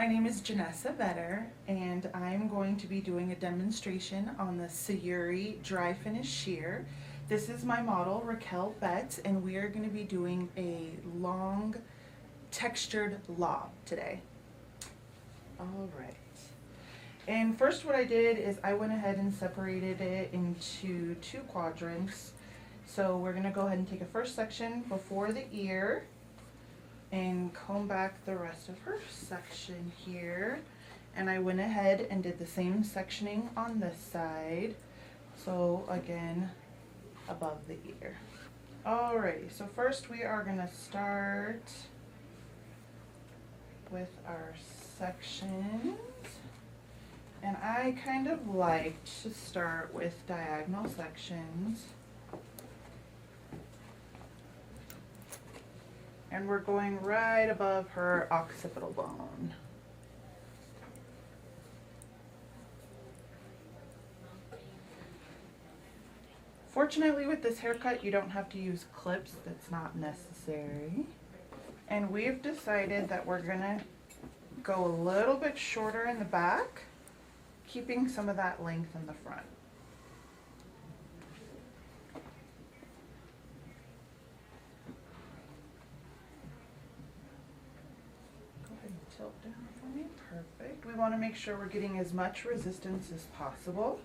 My name is Jenessa Vetter, and I'm going to be doing a demonstration on the Sayuri Dry Finish Shear. This is my model, Raquel Betts, and we are going to be doing a long textured lob today. All right. And first what I did is I went ahead and separated it into two quadrants. So we're going to go ahead and take a first section before the ear and comb back the rest of her section here. And I went ahead and did the same sectioning on this side. So again, above the ear. Alrighty, so first we are gonna start with our sections. And I kind of like to start with diagonal sections. And we're going right above her occipital bone. Fortunately with this haircut you don't have to use clips, that's not necessary. And we've decided that we're gonna go a little bit shorter in the back, keeping some of that length in the front. Tilt down for me, perfect. We want to make sure we're getting as much resistance as possible.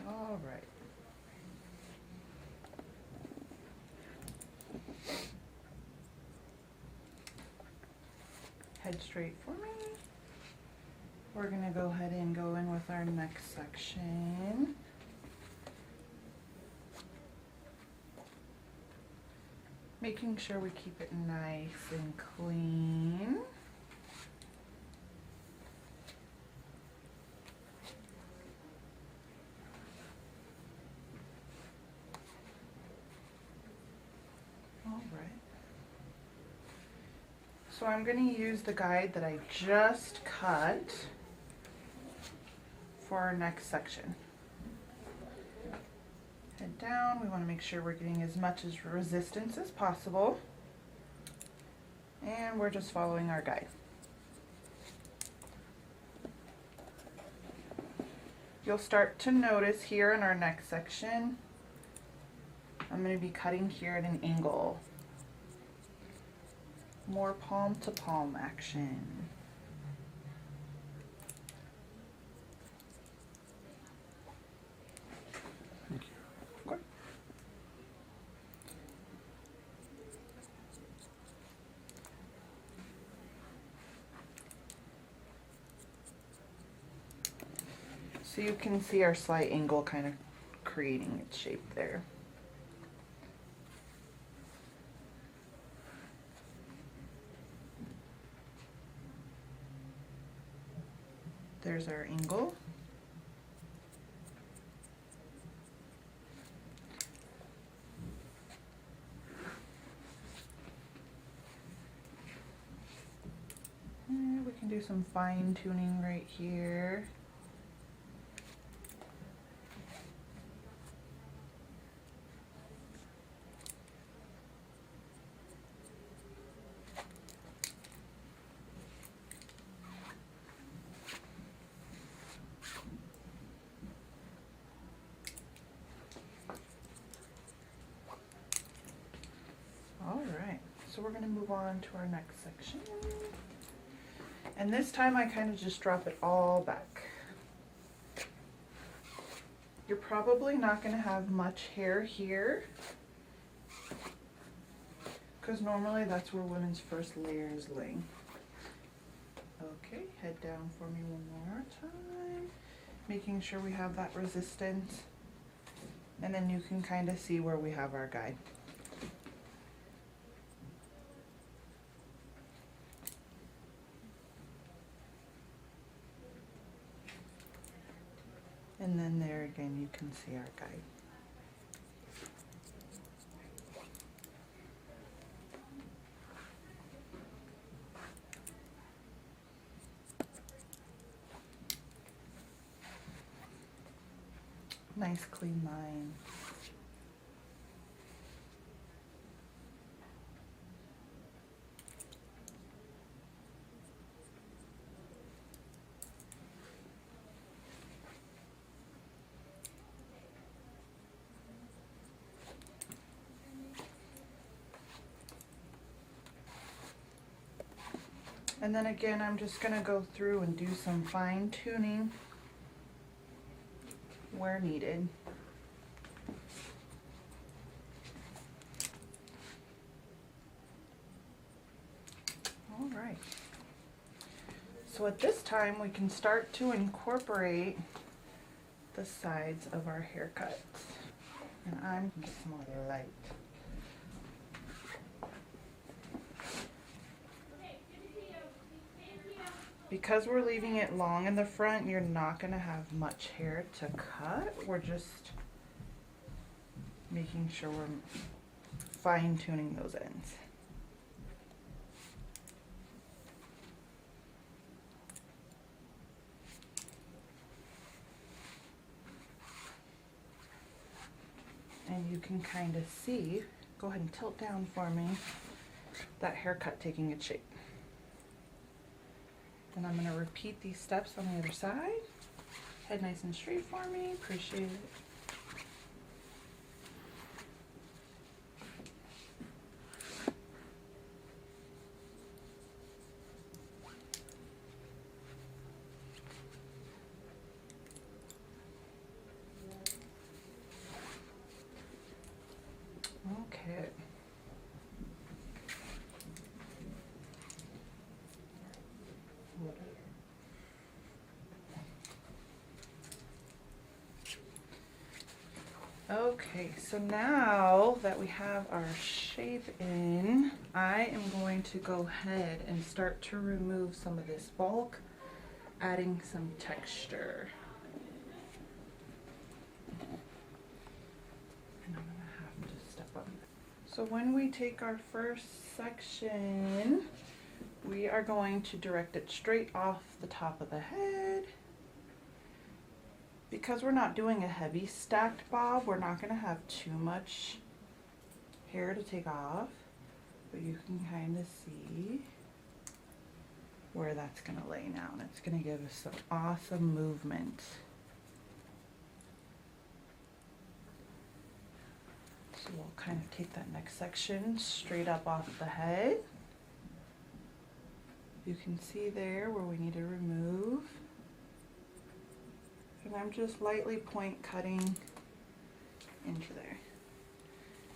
All right. Head straight for me. We're going to go ahead and go in with our next section. Making sure we keep it nice and clean. So I'm going to use the guide that I just cut for our next section. Head down, we want to make sure we're getting as much as resistance as possible. And we're just following our guide. You'll start to notice here in our next section, I'm going to be cutting here at an angle. More palm to palm action. Thank you. Okay. So you can see our slight angle kind of creating its shape there. There's our angle. And we can do some fine tuning right here. Alright, so we're going to move on to our next section. And this time I kind of just drop it all back. You're probably not going to have much hair here, because normally that's where women's first layer is laying. Okay, head down for me one more time, making sure we have that resistance, and then you can kind of see where we have our guide. And then there again, you can see our guide. Nice clean line. And then again, I'm just gonna go through and do some fine tuning where needed. All right. So at this time, we can start to incorporate the sides of our haircuts. And I'm just more light. Because we're leaving it long in the front, you're not going to have much hair to cut. We're just making sure we're fine tuning those ends. And you can kind of see, go ahead and tilt down for me, that haircut taking its shape. And I'm going to repeat these steps on the other side. Head nice and straight for me. Appreciate it. Okay. Okay, so now that we have our shape in, I am going to go ahead and start to remove some of this bulk, adding some texture. And I'm gonna have to step up. So when we take our first section, we are going to direct it straight off the top of the head. Because we're not doing a heavy stacked bob, we're not going to have too much hair to take off, but you can kind of see where that's going to lay now, and it's going to give us some awesome movement. So we'll kind of take that next section straight up off the head. You can see there where we need to remove. And I'm just lightly point cutting into there.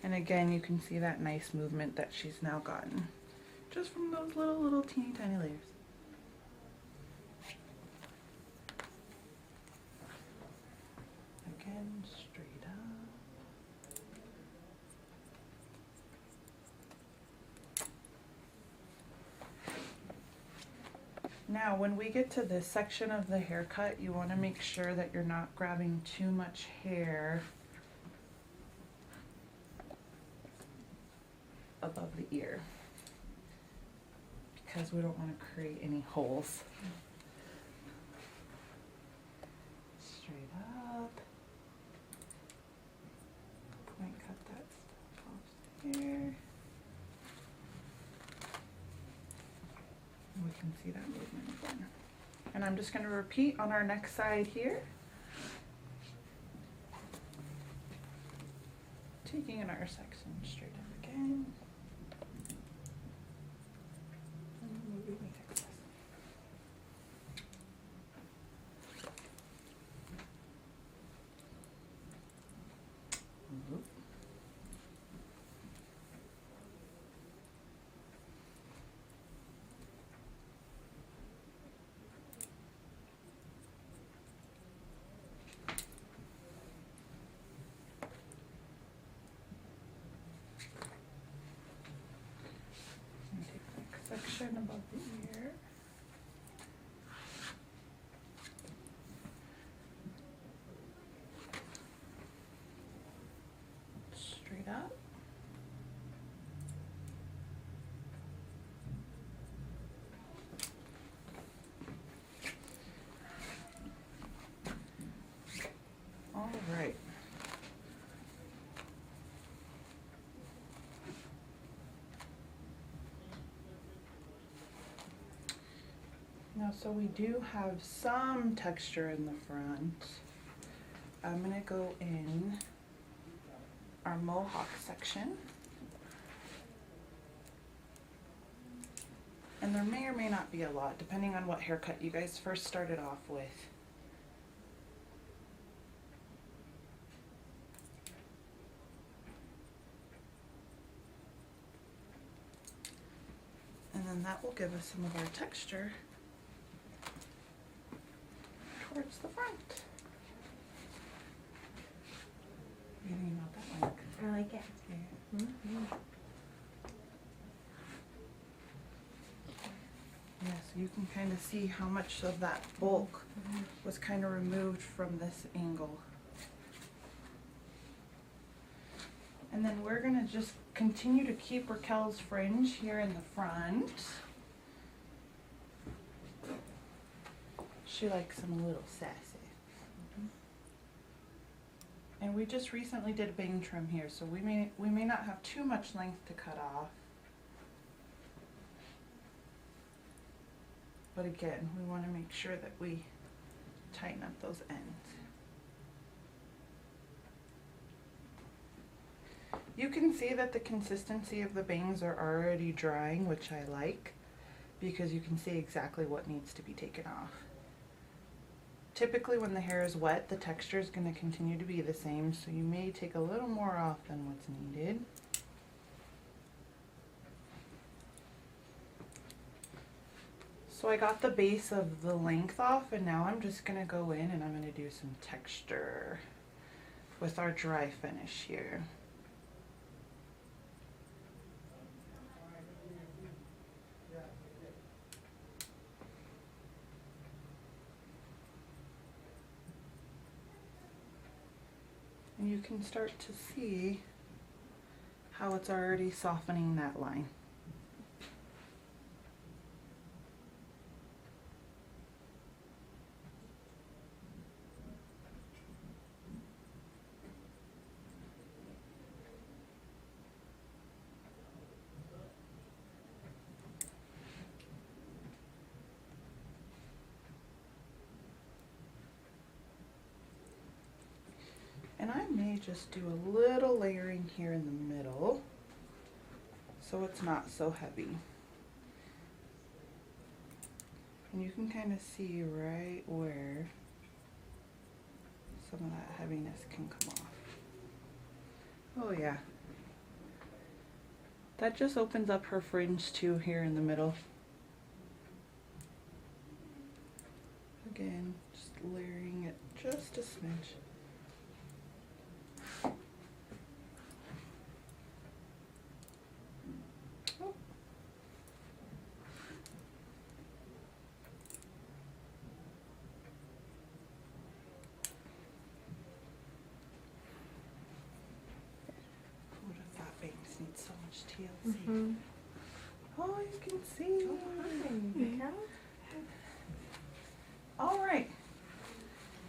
And again, you can see that nice movement that she's now gotten just from those little teeny tiny layers. Again, straight up. Now, when we get to this section of the haircut, you want to make sure that you're not grabbing too much hair above the ear, because we don't want to create any holes. Straight up. Point cut that stuff off here. We can see that movement again. And I'm just going to repeat on our next side here. Taking in our section straight up again. And removing the excess. Oop. Section above the ear. Now, so we do have some texture in the front. I'm gonna go in our mohawk section. And there may or may not be a lot, depending on what haircut you guys first started off with. And then that will give us some of our texture towards the front. You know what that like? I like it. Yeah. Mm-hmm. Yeah, so you can kind of see how much of that bulk was kind of removed from this angle. And then we're gonna just continue to keep Raquel's fringe here in the front. She likes them a little sassy. And we just recently did a bang trim here, so we may not have too much length to cut off. But again, we want to make sure that we tighten up those ends. You can see that the consistency of the bangs are already drying, which I like, because you can see exactly what needs to be taken off. Typically when the hair is wet, the texture is going to continue to be the same, so you may take a little more off than what's needed. So I got the base of the length off, and now I'm just going to go in and I'm going to do some texture with our dry finish here. And you can start to see how it's already softening that line. And I may just do a little layering here in the middle so it's not so heavy. And you can kind of see right where some of that heaviness can come off. Oh yeah. That just opens up her fringe too here in the middle. Again, just layering it just a smidge. Needs so much TLC. Mm-hmm. Oh, you can see. Oh, hi. All right.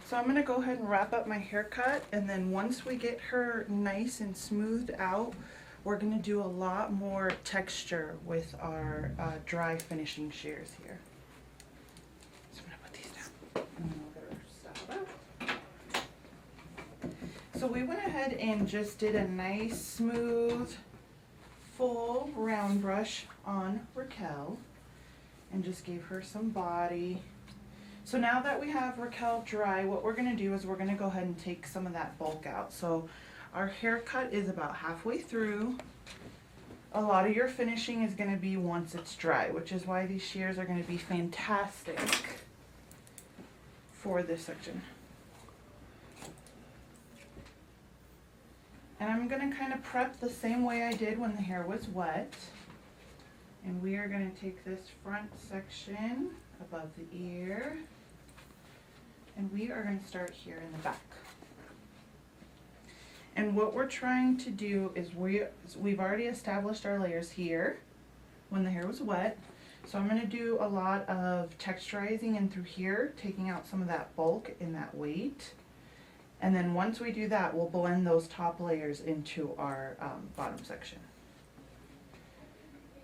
So I'm gonna go ahead and wrap up my haircut, and then once we get her nice and smoothed out, we're gonna do a lot more texture with our dry finishing shears here. So I'm gonna put these down, and then we'll get our stuff out. So we went ahead and just did a nice smooth full round brush on Raquel and just gave her some body. So now that we have Raquel dry, what we're going to do is we're going to go ahead and take some of that bulk out. So our haircut is about halfway through. A lot of your finishing is going to be once it's dry, which is why these shears are going to be fantastic for this section. And I'm going to kind of prep the same way I did when the hair was wet. And we are going to take this front section above the ear, and we are going to start here in the back. And what we're trying to do is we've already established our layers here when the hair was wet. So I'm going to do a lot of texturizing in through here, taking out some of that bulk and that weight. And then once we do that, we'll blend those top layers into our bottom section.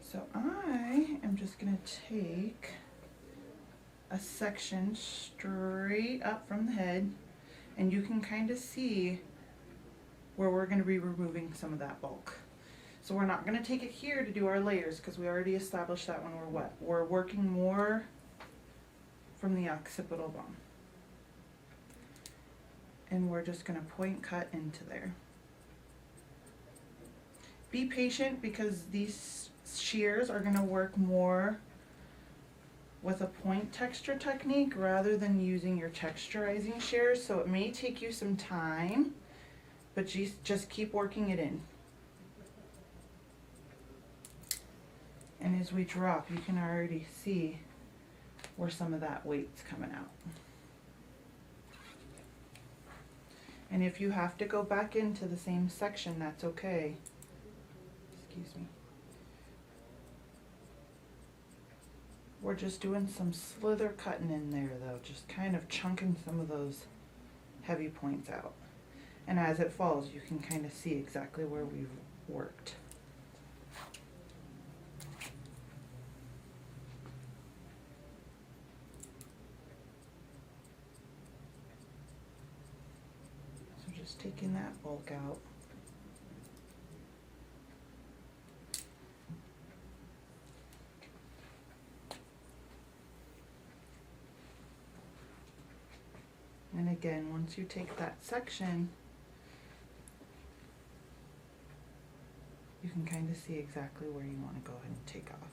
So I am just going to take a section straight up from the head, and you can kind of see where we're going to be removing some of that bulk. So we're not going to take it here to do our layers because we already established that when we're wet. We're working more from the occipital bone. And we're just going to point cut into there. Be patient because these shears are going to work more with a point texture technique rather than using your texturizing shears, so it may take you some time, but just keep working it in. And as we drop, you can already see where some of that weight's coming out. And if you have to go back into the same section, that's okay. Excuse me. We're just doing some slither cutting in there though, just kind of chunking some of those heavy points out. And as it falls, you can kind of see exactly where we've worked. So just taking that bulk out. And again, once you take that section, you can kind of see exactly where you want to go ahead and take off.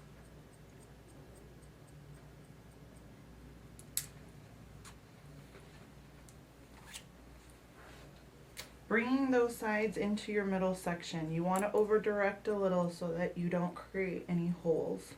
Bringing those sides into your middle section, you want to over direct a little so that you don't create any holes.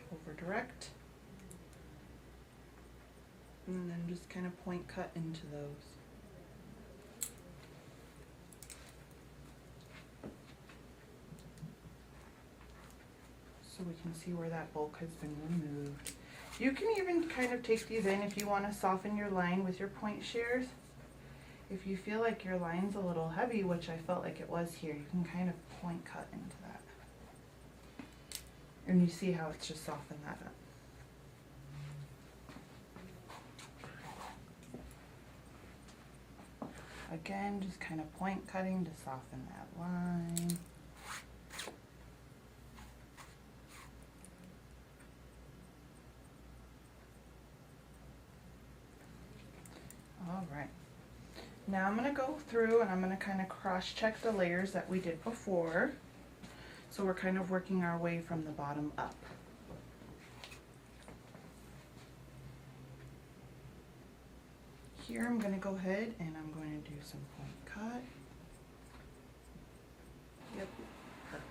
Over direct, and then just kind of point cut into those. So we can see where that bulk has been removed. You can even kind of take these in if you want to soften your line with your point shears. If you feel like your line's a little heavy, which I felt like it was here, you can kind of point cut into that. And you see how it's just softened that up. Again, just kind of point cutting to soften that line. All right. Now I'm going to go through and I'm going to kind of cross-check the layers that we did before. So we're kind of working our way from the bottom up. Here I'm going to go ahead and I'm going to do some point cut. Yep, perfect.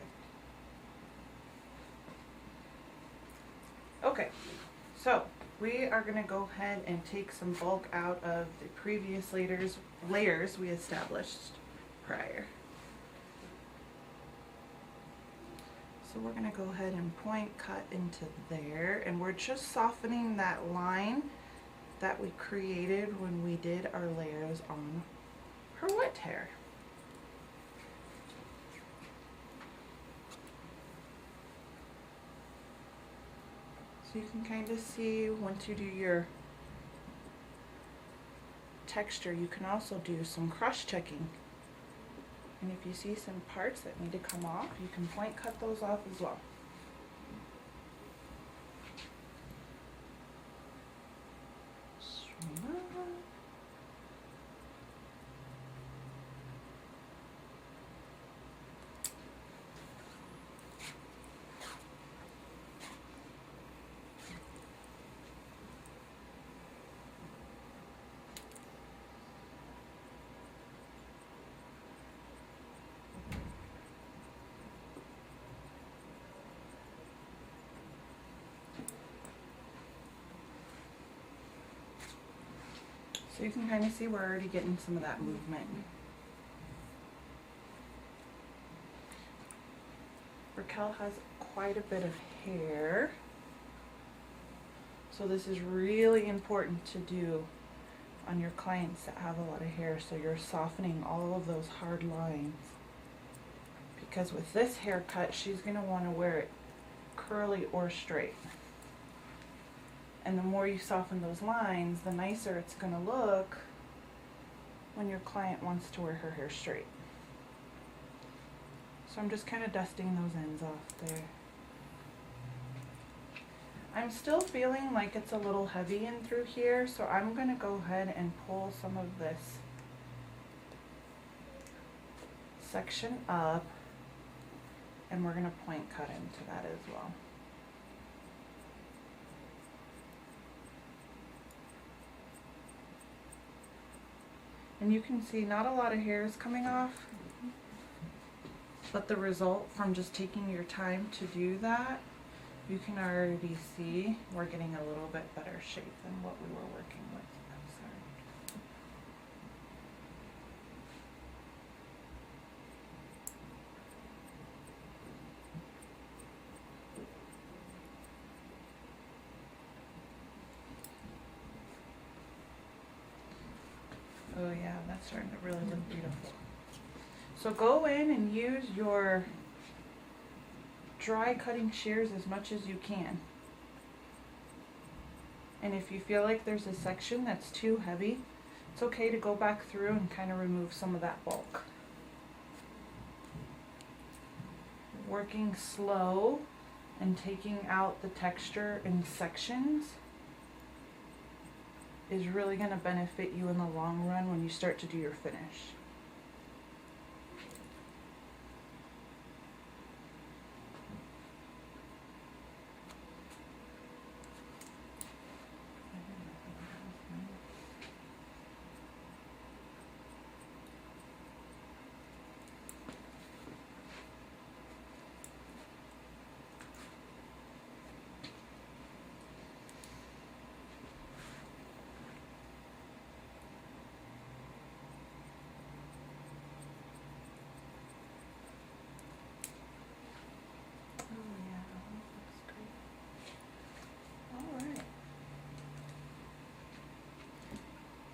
Okay, so we are going to go ahead and take some bulk out of the previous layers we established prior. So we're going to go ahead and point cut into there, and we're just softening that line that we created when we did our layers on her wet hair. So you can kind of see once you do your texture, you can also do some cross-checking. And if you see some parts that need to come off, you can point cut those off as well. So you can kind of see we're already getting some of that movement. Raquel has quite a bit of hair, so this is really important to do on your clients that have a lot of hair, so you're softening all of those hard lines. Because with this haircut, she's going to want to wear it curly or straight. And the more you soften those lines, the nicer it's going to look when your client wants to wear her hair straight. So I'm just kind of dusting those ends off there. I'm still feeling like it's a little heavy in through here, so I'm going to go ahead and pull some of this section up, and we're going to point cut into that as well. And you can see not a lot of hair is coming off, but the result from just taking your time to do that, you can already see we're getting a little bit better shape than what we were working with. I'm sorry. Oh yeah, that's starting to really look beautiful. So go in and use your dry cutting shears as much as you can. And if you feel like there's a section that's too heavy, it's okay to go back through and kind of remove some of that bulk. Working slow and taking out the texture in sections is really going to benefit you in the long run when you start to do your finish.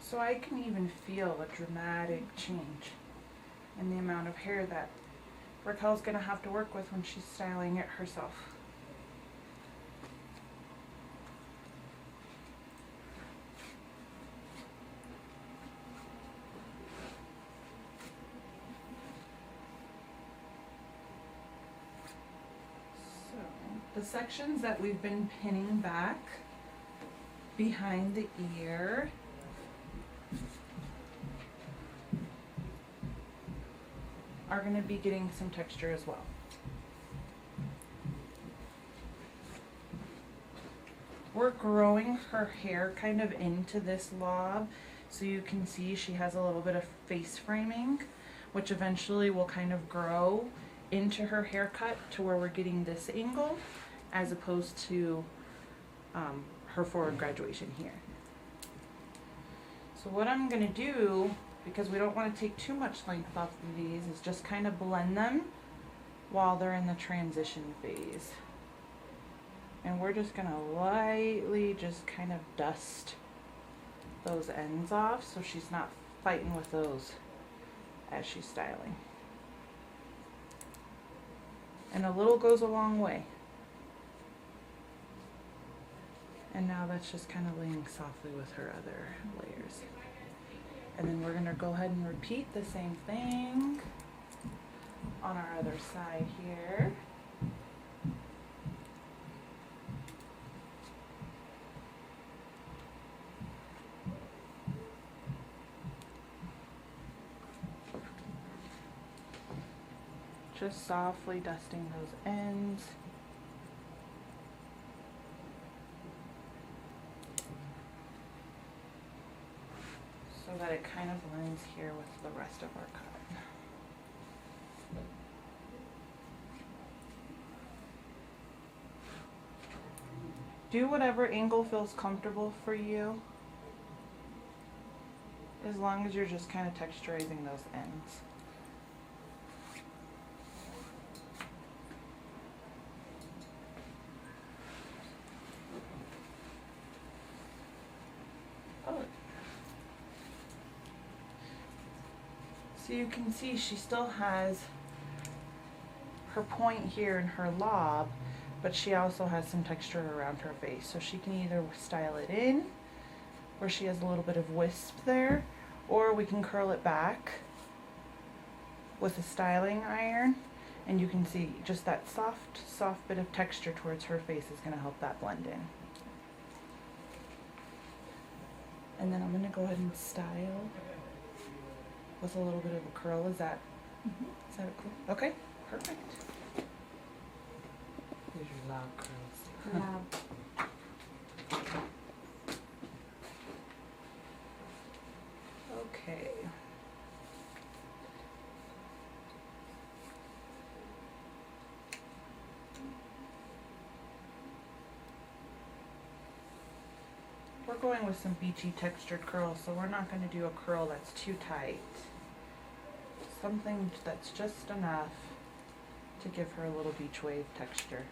So I can even feel a dramatic change in the amount of hair that Raquel's going to have to work with when she's styling it herself. So the sections that we've been pinning back behind the ear, are going to be getting some texture as well. We're growing her hair kind of into this lob, so you can see she has a little bit of face framing, which eventually will kind of grow into her haircut to where we're getting this angle as opposed to her forward graduation here. So what I'm going to do, because we don't want to take too much length off of these, is just kind of blend them while they're in the transition phase. And we're just going to lightly just kind of dust those ends off so she's not fighting with those as she's styling. And a little goes a long way. And now that's just kind of laying softly with her other layers. And then we're going to go ahead and repeat the same thing on our other side here. Just softly dusting those ends. So that it kind of blends here with the rest of our cut. Do whatever angle feels comfortable for you, as long as you're just kind of texturizing those ends. So you can see she still has her point here in her lob, but she also has some texture around her face. So she can either style it in, where she has a little bit of wisp there, or we can curl it back with a styling iron, and you can see just that soft bit of texture towards her face is going to help that blend in. And then I'm going to go ahead and style with a little bit of a curl. Is that cool? Okay, perfect. Here's your loud curls. Yeah. Okay. We're going with some beachy textured curls, so we're not going to do a curl that's too tight. Something that's just enough to give her a little beach wave texture.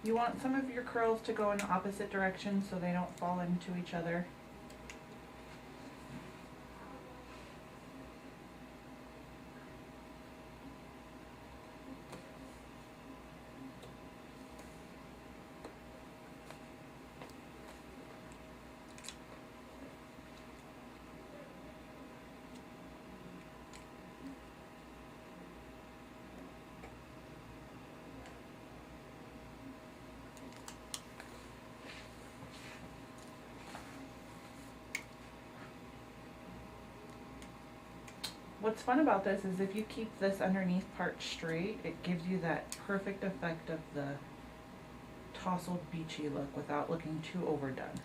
You want some of your curls to go in the opposite direction so they don't fall into each other. What's fun about this is if you keep this underneath part straight, it gives you that perfect effect of the tousled beachy look without looking too overdone.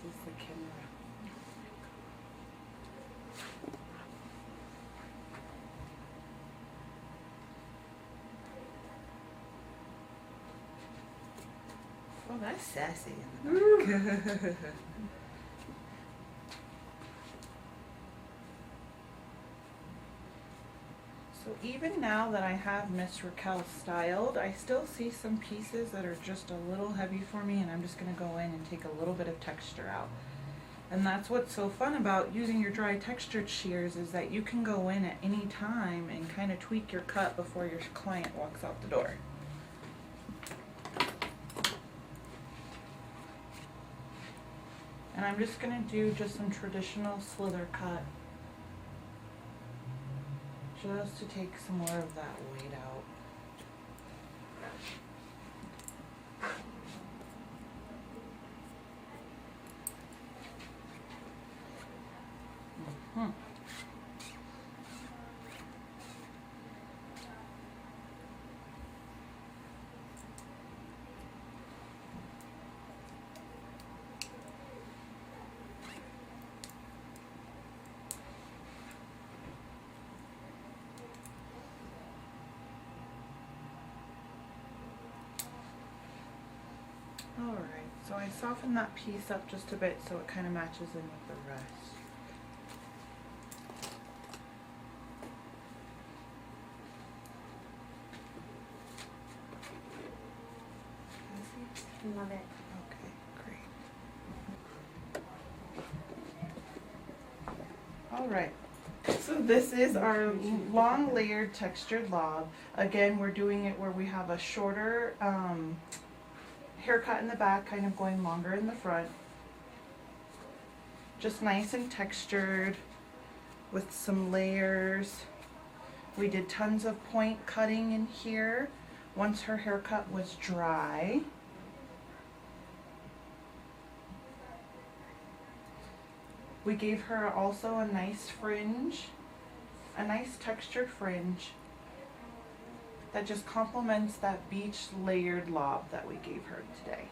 This is the camera. Oh, that's sassy in the back. So even now that I have Miss Raquel styled, I still see some pieces that are just a little heavy for me, and I'm just going to go in and take a little bit of texture out. And that's what's so fun about using your dry textured shears, is that you can go in at any time and kind of tweak your cut before your client walks out the door. And I'm just going to do just some traditional slither cut, just to take some more of that weight out. Alright, So I softened that piece up just a bit so it kind of matches in with the rest. Love it. Okay, great. All right. So this is our long layered textured lob. Again, we're doing it where we have a shorter haircut in the back, kind of going longer in the front. Just nice and textured with some layers. We did tons of point cutting in here once her haircut was dry. We gave her also a nice fringe, a nice textured fringe that just complements that beach layered lob that we gave her today.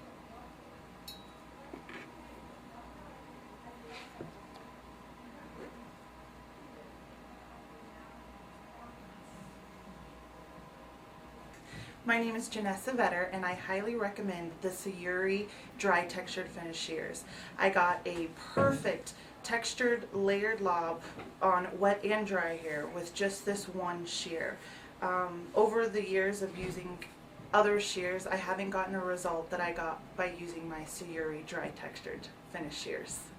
My name is Jenessa Vetter, and I highly recommend the Sayuri Dry Textured Finish Shears. I got a perfect textured layered lob on wet and dry hair with just this one shear. Over the years of using other shears, I haven't gotten a result that I got by using my Sayuri Dry Textured Finish Shears.